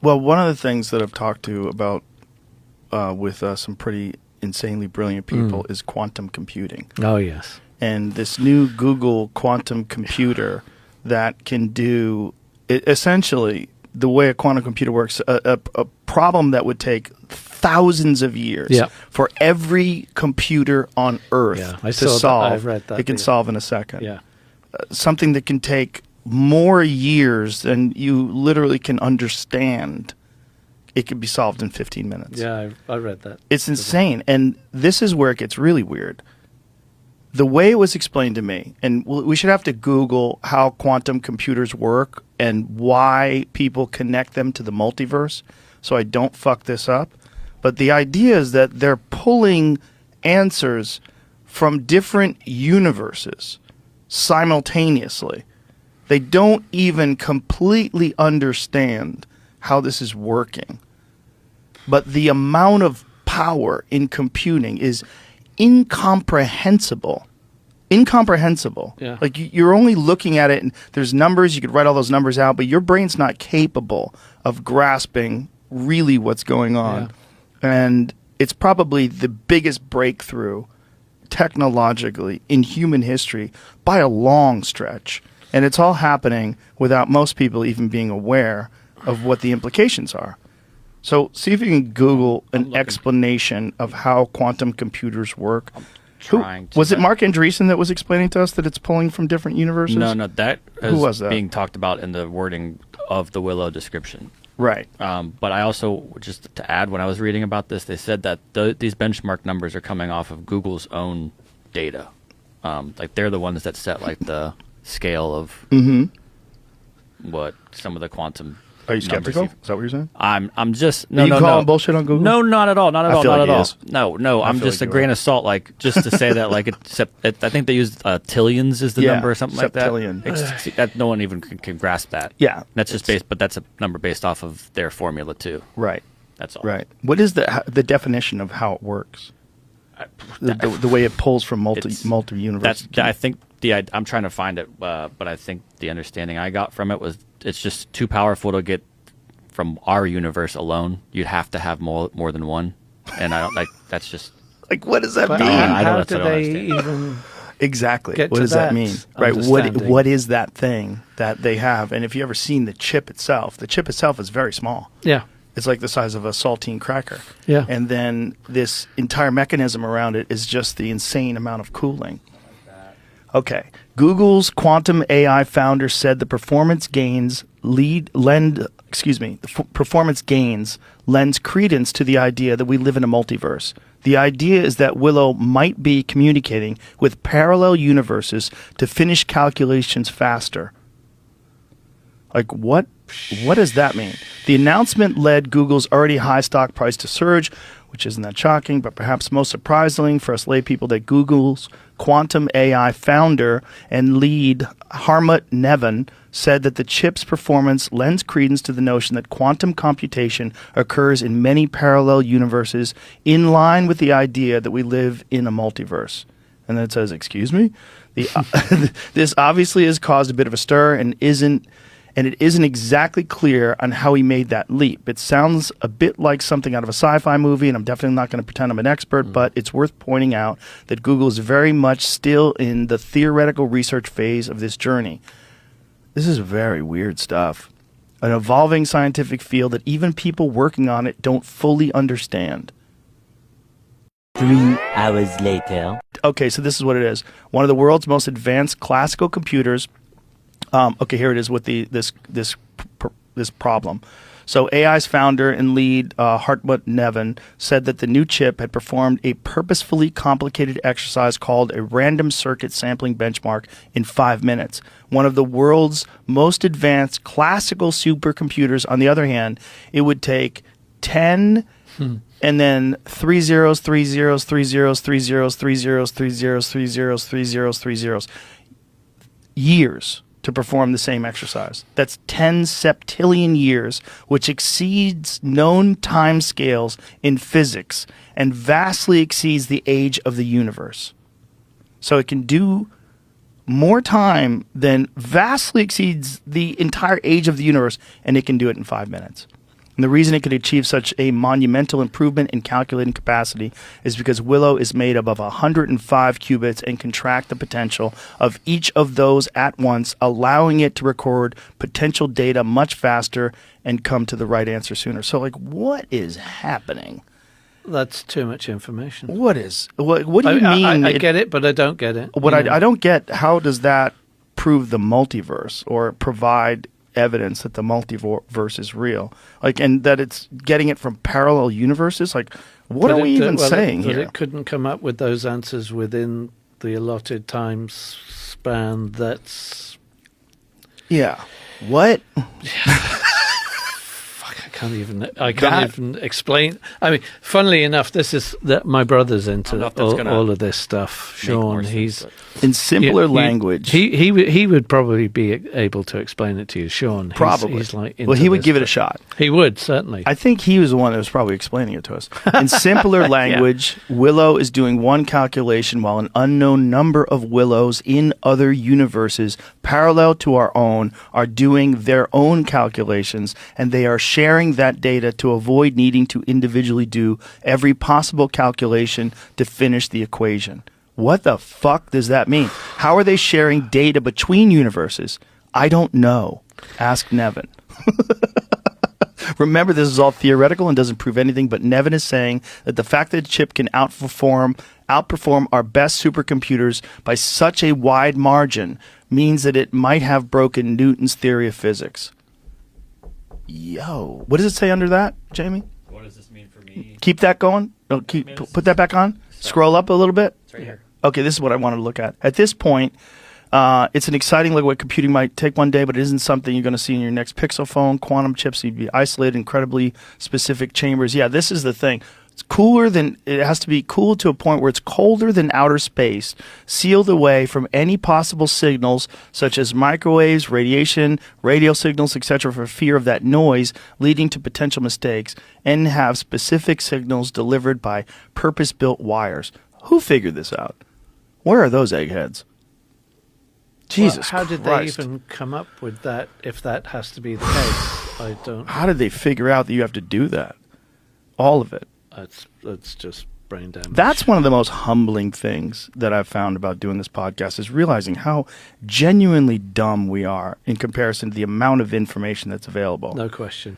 Well, one of the things that I've talked to about with some pretty insanely brilliant people is quantum computing. Oh, yes. And this new Google quantum computer that can do essentially the way a quantum computer works, a problem that would take thousands of years for every computer on Earth to solve. I've read that. It can solve in a second. Yeah. Something that can take more years than you literally can understand. It could be solved in 15 minutes. Yeah, I read that. It's insane. And this is where it gets really weird. The way it was explained to me, and we should have to Google how quantum computers work and why people connect them to the multiverse so I don't fuck this up. But the idea is that they're pulling answers from different universes simultaneously. They don't even completely understand how this is working. But the amount of power in computing is incomprehensible. Yeah. Like you're only looking at it and there's numbers, you could write all those numbers out, but your brain's not capable of grasping really what's going on. Yeah. And it's probably the biggest breakthrough technologically in human history by a long stretch. And it's all happening without most people even being aware of what the implications are. So see if you can Google an explanation of how quantum computers work. Was it Mark Andreessen that was explaining to us that it's pulling from different universes? No, that Who was that? Being talked about in the wording of the Willow description. Right. But I also, just to add, when I was reading about this, they said that these benchmark numbers are coming off of Google's own data. Like they're the ones that set like the scale of what some of the quantum. Are you skeptical? Is that what you're saying? I'm just Are you calling bullshit on Google? No, not at all. Not at all. Not at all. No. I'm just a grain are. of salt. Like just to say that, like I think they used tillions is the number or something like that. Septillion. That no one even can grasp that. Yeah, that's just based, but that's a number based off of their formula too. Right. That's all. Right. What is the definition of how it works? The way it pulls from multi universes. I think I'm trying to find it, but I think the understanding I got from it was it's just too powerful to get from our universe alone. You'd have to have more than one, and I don't like. That's just like what does that mean? How do they even exactly? Get what to does that mean? Right. What is that thing that they have? And if you ever seen the chip itself is very small. Yeah. It's like the size of a saltine cracker. Yeah. And then this entire mechanism around it is just the insane amount of cooling. Okay. Google's quantum AI founder said the performance gains lends credence to the idea that we live in a multiverse. The idea is that Willow might be communicating with parallel universes to finish calculations faster. Like what does that mean? The announcement led Google's already high stock price to surge, which isn't that shocking, but perhaps most surprising for us lay people that Google's quantum AI founder and lead Harmut Neven said that the chip's performance lends credence to the notion that quantum computation occurs in many parallel universes in line with the idea that we live in a multiverse. And then it says, excuse me? This obviously has caused a bit of a stir and it isn't exactly clear on how he made that leap. It sounds a bit like something out of a sci-fi movie, and I'm definitely not going to pretend I'm an expert, but it's worth pointing out that Google is very much still in the theoretical research phase of this journey. This is very weird stuff. An evolving scientific field that even people working on it don't fully understand. 3 hours later. Okay, so this is what it is. One of the world's most advanced classical computers. Okay, here it is with this problem. So AI's founder and lead, Hartmut Neven, said that the new chip had performed a purposefully complicated exercise called a random circuit sampling benchmark in 5 minutes. One of the world's most advanced classical supercomputers, on the other hand, it would take 10 and then 3 zeros, 3 zeros, 3 zeros, 3 zeros, 3 zeros, 3 zeros, 3 zeros, 3 zeros, 3 zeros, years to perform the same exercise. That's 10 septillion years, which exceeds known time scales in physics and vastly exceeds the age of the universe. So it can do more time than vastly exceeds the entire age of the universe, and it can do it in 5 minutes. And the reason it could achieve such a monumental improvement in calculating capacity is because Willow is made up of 105 qubits and can track the potential of each of those at once, allowing it to record potential data much faster and come to the right answer sooner. So, like, what is happening? That's too much information. What do you mean? I get it, but I don't get it. I don't get, how does that prove the multiverse or provide evidence that the multiverse is real, like, and that it's getting it from parallel universes? Like, what are we even saying here? It couldn't come up with those answers within the allotted time span. That's what? I can't even explain. I mean, funnily enough, this is that my brother's into all of this stuff. Sean, he's in simpler language. He would probably be able to explain it to you, Sean. Probably. He's like he would give it a shot. He would, certainly. I think he was the one that was probably explaining it to us. In simpler language, Willow is doing one calculation while an unknown number of Willows in other universes parallel to our own are doing their own calculations, and they are sharing that data to avoid needing to individually do every possible calculation to finish the equation. What the fuck does that mean? How are they sharing data between universes? I don't know. Ask Nevin. Remember, this is all theoretical and doesn't prove anything, but Nevin is saying that the fact that the chip can outperform our best supercomputers by such a wide margin means that it might have broken Newton's theory of physics. Yo, what does it say under that, Jamie? What does this mean for me? Keep that going. No, put that back on. Scroll up a little bit. It's right here. Okay, this is what I wanted to look at. At this point, it's an exciting look at what computing might take one day, but it isn't something you're going to see in your next Pixel phone. Quantum chips need to be isolated in incredibly specific chambers. Yeah, this is the thing. It's cooler than, it has to be cool to a point where it's colder than outer space, sealed away from any possible signals such as microwaves, radiation, radio signals, etc., for fear of that noise leading to potential mistakes, and have specific signals delivered by purpose-built wires. Who figured this out? Where are those eggheads? Jesus How did Christ. they even come up with that, if that has to be the case? I don't... How did they figure out that you have to do that? All of it. That's just brain damage. That's one of the most humbling things that I've found about doing this podcast, is realizing how genuinely dumb we are in comparison to the amount of information that's available. No question.